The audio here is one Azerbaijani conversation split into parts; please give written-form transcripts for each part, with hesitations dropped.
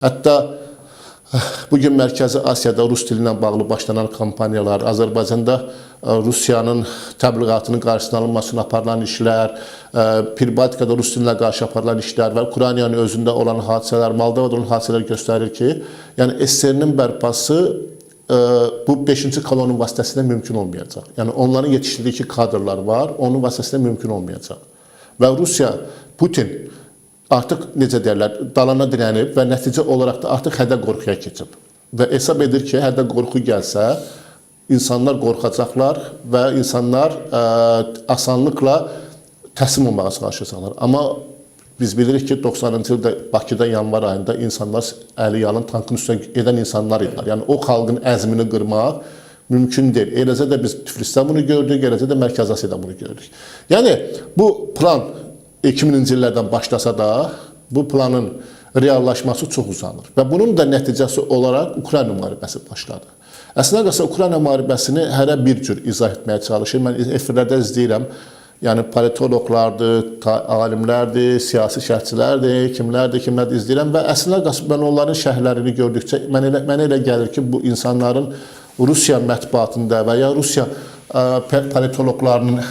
Hətta bugün Mərkəzi Asiyada Rus dilindən bağlı başlanan kampaniyalar, Azərbaycanda Rusiyanın təbliğatının qarşısına alınmasına aparılan işlər, Pribaltikada Rus dilinə qarşı aparılan işlər və Ukraynanın özündə olan hadisələr, Moldovada olan hadisələr göstərir ki, yəni SSR-nin bərpası bu 5-ci kolonun vasitəsilə mümkün olmayacaq. Yəni onların yetişdirdiyi kadrlar var, onun vasitəsilə mümkün olmayacaq. Və Rusiya, Putin artıq necə deyirlər, dalana dirənib və nəticə olaraq da artıq hədə-qorxuya keçib. Və hesab edir ki, hədə-qorxu gəlsə, insanlar qorxacaqlar və insanlar asanlıqla təslim olmağa çalışacaqlar. Amma biz bilirik ki, 90-cı ildə Bakıda yanvar ayında insanlar əli yalın tankın üstünə gedən insanlar idilər. Yəni o xalqın əzmini qırmaq mümkün deyil. Eləcə də biz Tiflisdə bunu gördük, eləcə də Mərkəzi Asiyada bunu gördük. Yəni bu plan 2000-ci illərdən başlasa da bu planın reallaşması çox uzanır. Və bunun da nəticəsi olaraq Ukrayna müharibəsi başladı. Əslində qalsa Ukrayna müharibəsini hərə bir cür izah etməyə çalışır. Mən efirlərdə izləyirəm. Yəni politoloqlardır, alimlərdir, siyasi şərhçilərdir, kimlərdir izləyirəm və əslində qalsa mən onların şərhlərini gördükcə mənə elə gəlir ki, bu insanların Rusiya mətbuatında və ya Rusiya politoloqlarının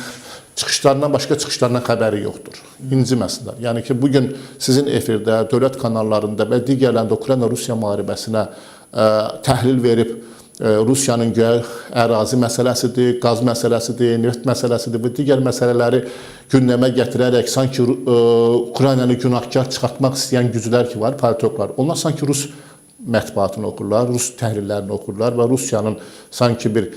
çıxışlarından başqa çıxışlarından xəbəri yoxdur. İnciməsinlər. Yəni ki, bugün sizin efirdə, dövlət kanallarında və digərlərində Ukrayna-Rusiya müharibəsinə təhlil verib Rusiyanın ərazi məsələsidir, qaz məsələsidir, neft məsələsidir və digər məsələləri gündəmə gətirərək sanki Ukraynanı günahkar çıxartmaq istəyən güclər ki var, politologlar, onlar sanki Rus mətbuatını okurlar, Rus təhlillərini okurlar və Rusiyanın sanki bir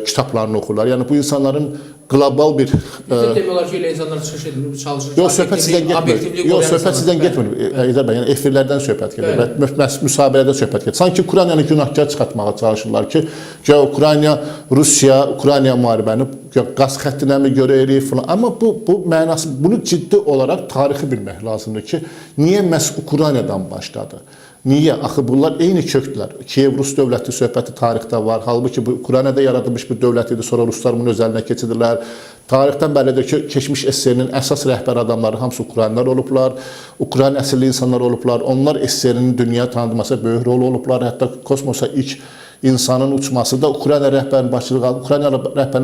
kitablarını okurlar. Yəni bu insanların qlobal bir... Demiyorlar ki, elə insanlar çıxış edir, çalışır. Yox, söhbət sizdən getmir. Yox, söhbət sizdən getmir. Yəni efirlərdən söhbət gedir və müsahibələrdə söhbət gedir. Sanki Ukraynanı günahkar çıxartmağa çalışırlar ki, Ukrayna, Rusiya, Ukrayna müharibəni qaz xəttinə görə eləyir falan. Amma bu mənası, bunu ciddi olaraq tarixi bilmək lazımdır ki, niyə məhz Ukraynadan başladı? Niyə? Axı bunlar eyni kökdülər. Kiyev-Rus dövləti söhbəti tarixdə var. Halbuki bu Ukraynada yaradılmış bir dövlət idi. Sonra Ruslar bunun öz əlinə keçirdilər. Tarixdən bəllidir ki, keçmiş SSR-nin əsas rəhbər adamları hamısı Ukraynalılar olublar. Ukrayna əsilli insanlar olublar. Onlar SSR-nin dünya tanıdılmasına böyük rol olublar. Hətta kosmosa ilk insanın uçması da Ukrayna rəhbərinin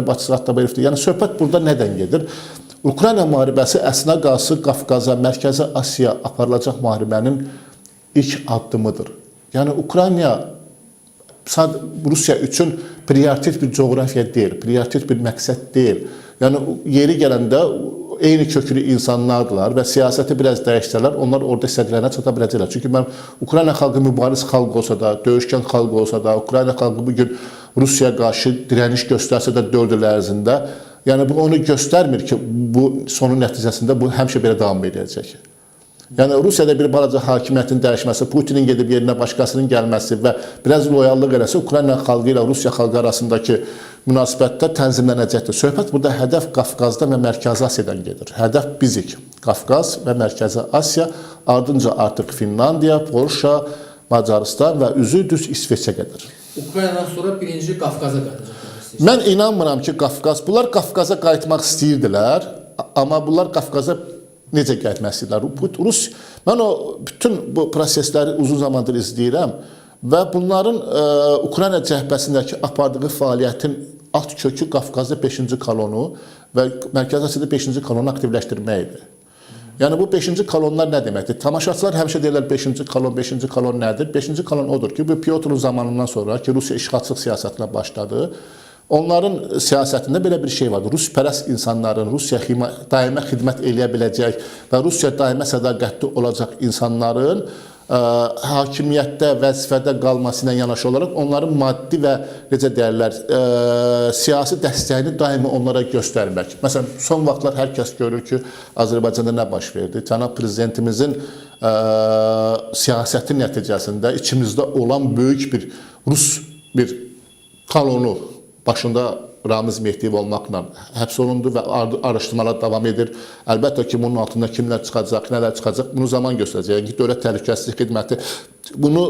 başçılığı altında verildi. Yəni söhbət burada nədən gedir? Ukrayna müharibəsi əslində qalsa Qafqaza, Mərkəzi Asiya aparılacaq müharibənin ilk addımıdır. Yəni Ukrayna Rusiya üçün prioritet bir coğrafiya deyil, prioritet bir məqsəd deyil. Yəni yeri gələndə eyni köklü insanlardılar və siyasəti biraz dəyişsələr, onlar orada istədiklərinə çata biləcəklər. Çünki mən Ukrayna xalqı mübariz xalq olsa da, döyüşkən xalq olsa da, Ukrayna xalqı bugün Rusiyaya qarşı dirəniş göstərsə də 4 il ərzində, yəni bu onu göstərmir ki, bu sonun nəticəsində bu həmişə belə davam edəcək. Yəni Rusiyada bir balaca hakimiyyətin dəyişməsi, Putinin gedib yerinə başqasının gəlməsi və biraz loyallıq eləsə Ukrayna xalqı ilə Rusiya xalqı arasındakı münasibətdə tənzimlənəcəkdir. Söhbət burada hədəf Qafqazda və Mərkəzi Asiyadan gedir. Hədəf bizik. Qafqaz və Mərkəzi Asiya, ardınca artıq Finlandiya, Polşa, Macaristan və üzü düz İsveçə qədər. Ukraynadan sonra birinci Qafqaza qayıdacaq. Mən inanmıram ki, bunlar Qafqaza qayıtmaq istəyirdilər, amma bunlar Qafqaza necə gəlmək istəyirlər? Mən bütün bu prosesləri uzun zamandır izləyirəm və bunların Ukrayna cəhbəsindəki apardığı fəaliyyətin alt kökü Qafqazda 5-ci kolonu və Mərkəzi Asiyada 5-ci kolonu aktivləşdirmək idi. Yəni bu 5-ci kolonlar nə deməkdir? Tamaşaçılar həmişə deyirlər 5-ci kolon nədir? 5-ci kolon odur ki, bu Pyotrun zamanından sonra ki, Rusiya işğalçılıq siyasətinə başladı. Onların siyasətində belə bir şey vardır. Ruspərəst insanların Rusiya daimə xidmət eləyə biləcək və Rusiya daimə sədaqətli olacaq insanların hakimiyyətdə, vəzifədə qalması ilə yanaşı olaraq onların maddi və necə deyirlər, siyasi dəstəyini daimi onlara göstərmək. Məsələn, son vaxtlar hər kəs görür ki, Azərbaycanda nə baş verdi? Cənab Prezidentimizin siyasəti nəticəsində içimizdə olan böyük bir Rus bir kolonu başında Ramiz Mehdiyev olmaqla həbs olundu və araşdırmalar davam edir. Əlbəttə ki, bunun altında kimlər çıxacaq, nələr çıxacaq, bunu zaman göstərəcək. Yəni, Dövlət Təhlükəsizlik Xidməti bunu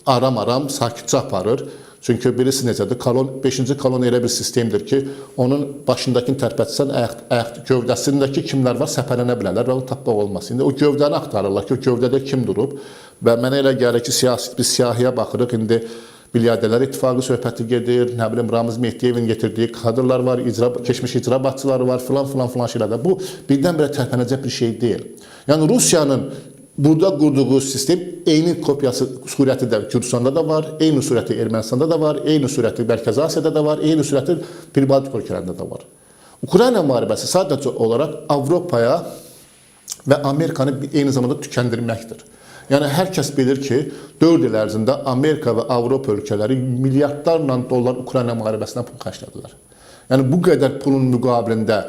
aram-aram sakitcə aparır. Çünki birisi necədir? 5-ci kolon elə bir sistemdir ki, onun başındakini tərpətsən, gövdəsindəki kimlər var səpələnə bilərlər və onu tapmaq olmaz. İndi o gövdəni axtarırlar ki, o gövdədə kim durub? Və mənə elə gəlir ki, biz siyahıya baxırıq, indi Bilyardərlər İttifaqı söhbəti gedir, nə bilim, Ramiz Mehdiyevin getirdiyi kadrlar var, keçmiş icra başçıları var, filan şeylərdə. Bu, birdən-birə tərpənəcək bir şey deyil. Yəni, Rusiyanın burada qurduğu sistem eyni kopyası surəti də Gürcüstanda da var, eyni surəti Ermənistanda da var, eyni surəti Mərkəzi Asiyada da var, eyni surəti Pribaltik ölkələrində də var. Ukrayna müharibəsi sadəcə olaraq Avropaya və Amerikanı eyni zamanda tükəndirməkdir. Yəni, hər kəs bilir ki, 4 il ərzində Amerika və Avropa ölkələri milyardlarla dollar Ukrayna müharibəsinə pul xərclədilər. Yəni, bu qədər pulun müqabilində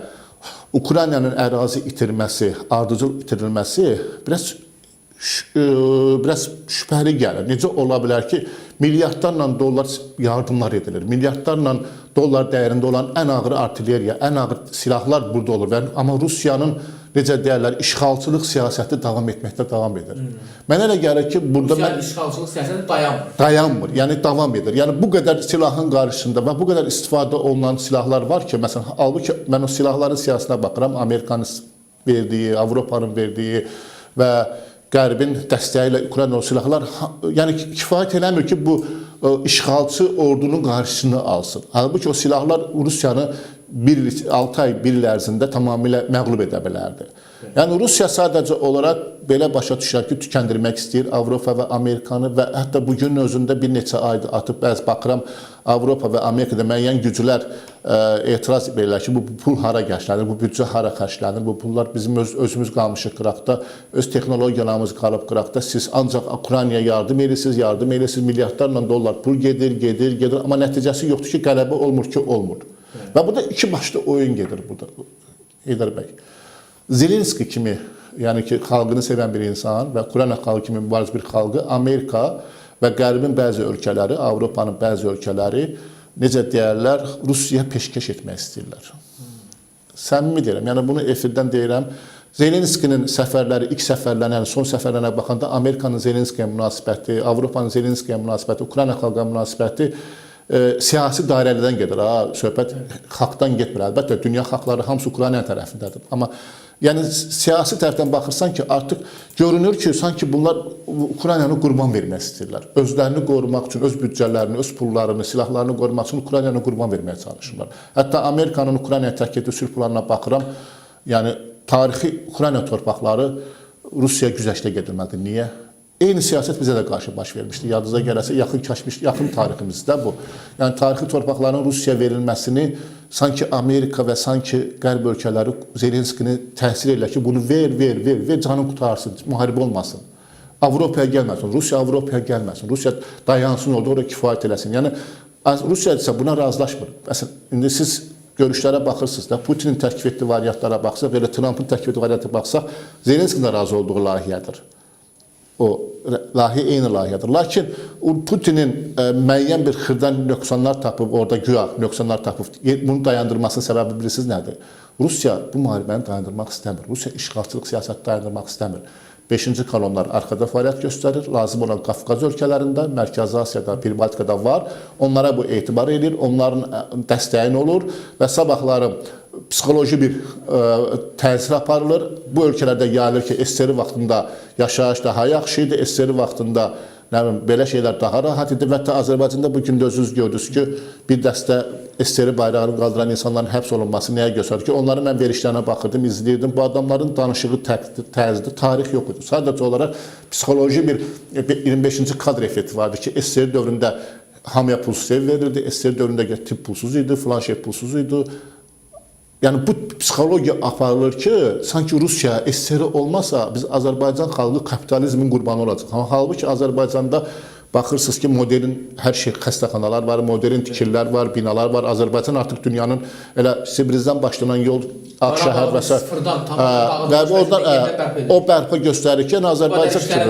Ukraynanın ərazi itirməsi, ardıcıl itirilməsi biraz şübhəli gəlir. Necə ola bilər ki, milyardlarla dollar yardımlar edilir, milyardlarla dollar dəyərində olan ən ağır artilleriya, ən ağır silahlar burada olur. Amma Rusiyanın, necə deyərlər, işğalçılıq siyasəti davam etməkdə davam edir. Mənə elə gəlir ki, burada... Rusiyanın işğalçılıq siyasəti dayanmır. Dayanmır, yəni davam edir. Yəni, bu qədər silahın qarşısında və bu qədər istifadə olunan silahlar var ki, məsələn, halbuki mən o silahların siyasətine baxıram, Amerikanın verdiyi, Avropanın verdiyi və Qərbin dəstəyi ilə Ukrayna o silahlar yəni kifayət eləmir ki, bu işğalçı ordunun qarşısını alsın. Halbuki o silahlar Rusiyanı 6 ay, 1 il ərzində tamamilə məğlub edə bilərdi. Yəni Rusiya sadəcə olaraq belə başa düşər ki, tükəndirmək istəyir Avropa və Amerikanı və hətta bugünün özündə bir neçə aydır atıb, bəzi baxıram Avropa və Amerikada müəyyən güclər etiraz edirlər ki, bu pul hara gəşlənir, bu büdcə hara xərclənir, bu pullar bizim özümüz qalmışıq qıraqda, öz texnologiyalarımız qalıb qıraqda, siz ancaq Ukraynaya yardım edirsiniz, milyardlarla dollar pul gedir, amma nəticəsi yoxdur ki, qələbə olmur ki, olmur. Və burada iki başlı oyun gedir burada, Heydər bəy. Zelenski kimi, yəni ki, xalqını sevən bir insan və Ukrayna xalqı kimi mübariz bir xalqı Amerika və Qərbin bəzi ölkələri, Avropanın bəzi ölkələri, necə deyərlər, Rusiyaya peşkeş etmək istəyirlər. Səmimi deyirəm, yəni bunu efirdən deyirəm. Zelenskinin səfərləri, ilk səfərlərinə, son səfərlərinə baxanda Amerikanın Zelenskiyə münasibəti, Avropanın Zelenskiyə münasibəti, Ukrayna xalqına münasibəti siyasi dairələrdən gedir. Söhbət xalqdan getmir. Əlbəttə, dünya xalqları hamısı Ukrayna tərəfindədir. Amma yəni siyasi tərəfdən baxırsan ki, artıq görünür ki, sanki bunlar Ukraynanı qurban vermək istəyirlər. Özlərini qorumaq üçün, öz büdcələrini, öz pullarını, silahlarını qorumaq üçün Ukraynanı qurban verməyə çalışırlar. Hətta Amerikanın Ukraynaya tərk etdiyi sülh planına baxıram, yəni tarixi Ukrayna torpaqları Rusiyaya güzəştə gedilməlidir. Niyə? Eyni siyasət bizə də qarşı baş vermişdi. Yadınıza gələsə, yaxın tariximizdə bu. Yəni, tarixi torpaqların Rusiyaya verilməsini sanki Amerika və sanki Qərb ölkələri Zelenskini təsir edirlər ki, bunu ver, canın qutarsın, müharibə olmasın. Avropaya gəlməsin, Rusiya Avropaya gəlməsin, Rusiya dayansın orada, oraya kifayət eləsin. Yəni, Rusiya isə buna razılaşmır. Məsələn, indi siz görüşlərə baxırsınız da, Putinin təklif etdiyi variantlara baxsaq, elə Trumpın təklif etdiyi variantlara baxsaq, Zelenskinin razı olduğu layihədir. O layihə eyni layihədir. Lakin Putinin müəyyən bir xırdan nöqsanlar tapıb, orada güya nöqsanlar tapıb, bunu dayandırmasının səbəbi bilirsiniz nədir? Rusiya bu müharibəni dayandırmaq istəmir. Rusiya işğalçılıq siyasəti dayandırmaq istəmir. 5-ci kolonlar arxada fəaliyyət göstərir. Lazım olan Qafqaz ölkələrində, Mərkəzi Asiyada, Pribaltikada var. Onlara bu etibar edir, onların dəstəyin olur və sabahları psixoloji bir təsir aparılır. Bu ölkələrdə yayılır ki, SSR vaxtında yaşayış daha yaxşı idi, SSR vaxtında belə şeylər daha rahat idi və hətta Azərbaycanda bugün də özünüz gördünüz ki, bir dəstə SSR bayrağını qaldıran insanların həbs olunması nəyə göstərir ki, onların mən verişlərinə baxırdım, izləyirdim. Bu adamların danışığı tərzdir, tarix yox idi. Sadəcə olaraq psixoloji bir 25-ci kadr effekti vardı ki, SSR dövründə hamıya pulsuz ev verildi, SSR dövründə tip pulsuz idi, filan şey pulsuz idi. Yəni bu psixologiya aparılır ki, sanki Rusiya SSR olmasa biz Azərbaycan xalqı kapitalizmin qurbanı olacaq. Halbuki Azərbaycanda baxırsınız ki, modern hər şey, xəstəxanalar var, modern tikililər var, binalar var. Azərbaycan artıq dünyanın elə Sibrizdən başlanan yol, Ağşəhər və s. O bərpa göstərir ki, Azərbaycan kimi.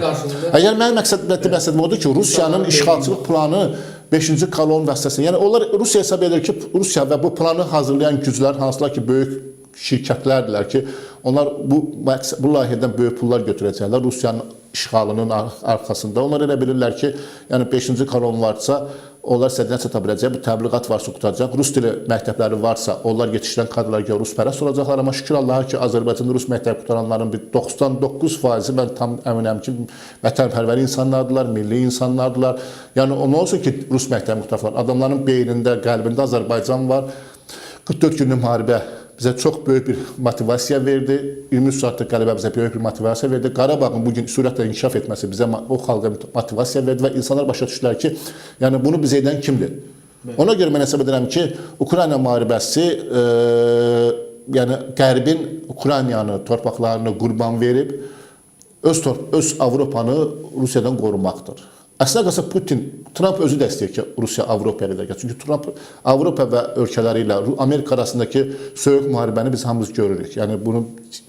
Yəni mənim məqsədim odur ki, Rusiyanın işğalçılıq planı 5-ci kolon vasitəsilə. Yəni onlar Rusiya hesab edir ki, Rusiya və bu planı hazırlayan güclər, hansılar ki, böyük şirkətlərdirlər ki, onlar bu layihədən böyük pullar götürəcəklər. Rusiyanın işğalının arxasında. Onlar elə bilirlər ki, yəni 5-ci kolon varsa, onlar sədəyə çata biləcək, bu təbliğat varsa qurtaracaq. Rus dili məktəbləri varsa, onlar yetişdirən kadrlar görə ruspərəst olacaqlar. Amma şükür Allaha ki, Azərbaycanda rus məktəbi qurtaranların bir 99%-i mən tam əminəm ki, vətənpərvər insanlardılar, milli insanlardılar. Yəni o nə olsun ki, rus məktəbi qurtaranlar. Adamların beynində, qəlbində Azərbaycan var. 44 günlük müharibə bizə çox böyük bir motivasiya verdi. 23 saatlıq qələbə bizə böyük bir motivasiya verdi. Qarabağın bugün sürətlə inkişaf etməsi bizə o xalqa motivasiya verdi və insanlar başa düşdülər ki, yəni bunu bizə edən kimdir? Ona görə mən hesab edirəm ki, Ukrayna müharibəsi yəni Qərbin Ukraynanı, torpaqlarını qurban verib öz Avropanı Rusiyadan qorumaqdır. Əslində qalsa Trump özü də istəyir ki, Rusiya Avropaya qədər gəlsin. Çünki Trump Avropa və ölkələri ilə Amerika arasındakı soyuq müharibəni biz hamımız görürük. Yəni bunu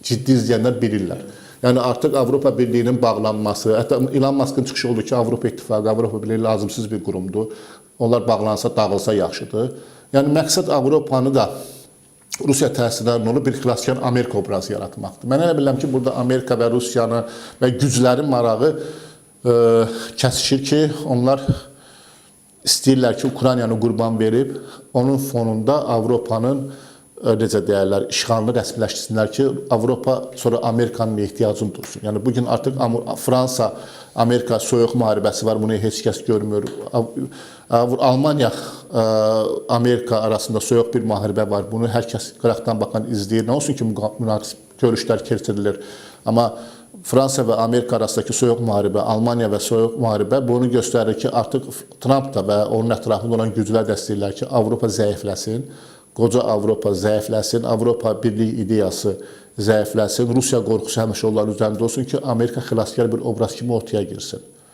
ciddi izləyənlər bilirlər. Yəni artıq Avropa Birliyinin bağlanması, hətta Elon Musk'ın çıxışı oldu ki, Avropa İttifaqı, Avropa Birliyi lazımsız bir qurumdur. Onlar bağlansa, dağılsa yaxşıdır. Yəni məqsəd Avropanı da Rusiya təsirlərindən olub bir xilaskar Amerika obrazı yaratmaqdır. Mən elə bilirəm ki, burada Amerika və Rusiyanı və güclərin marağı kəsişir ki, onlar istəyirlər ki, Ukraynanı qurban verib, onun fonunda Avropanın necə deyərlər, işğalını rəsmiləşdirsinlər ki, Avropa sonra Amerikanın ehtiyacını dursun. Yəni bugün artıq Fransa, Amerika soyuq müharibəsi var, bunu heç kəs görmür. Almanya, Amerika arasında soyuq bir müharibə var, bunu hər kəs qıraqdan baxan izləyir. Nə olsun ki, münasib görüşlər keçirilir. Amma Fransa və Amerika arasındakı soyuq müharibə, Almanya və soyuq müharibə bunu göstərir ki, artıq Trump da və onun ətrafında olan güclər də istəyirlər ki, Avropa zəifləsin, qoca Avropa zəifləsin, Avropa Birliyi ideyası zəifləsin, Rusiya qorxusu həmişə onların üzərində olsun ki, Amerika xilaskar bir obraz kimi ortaya girsin.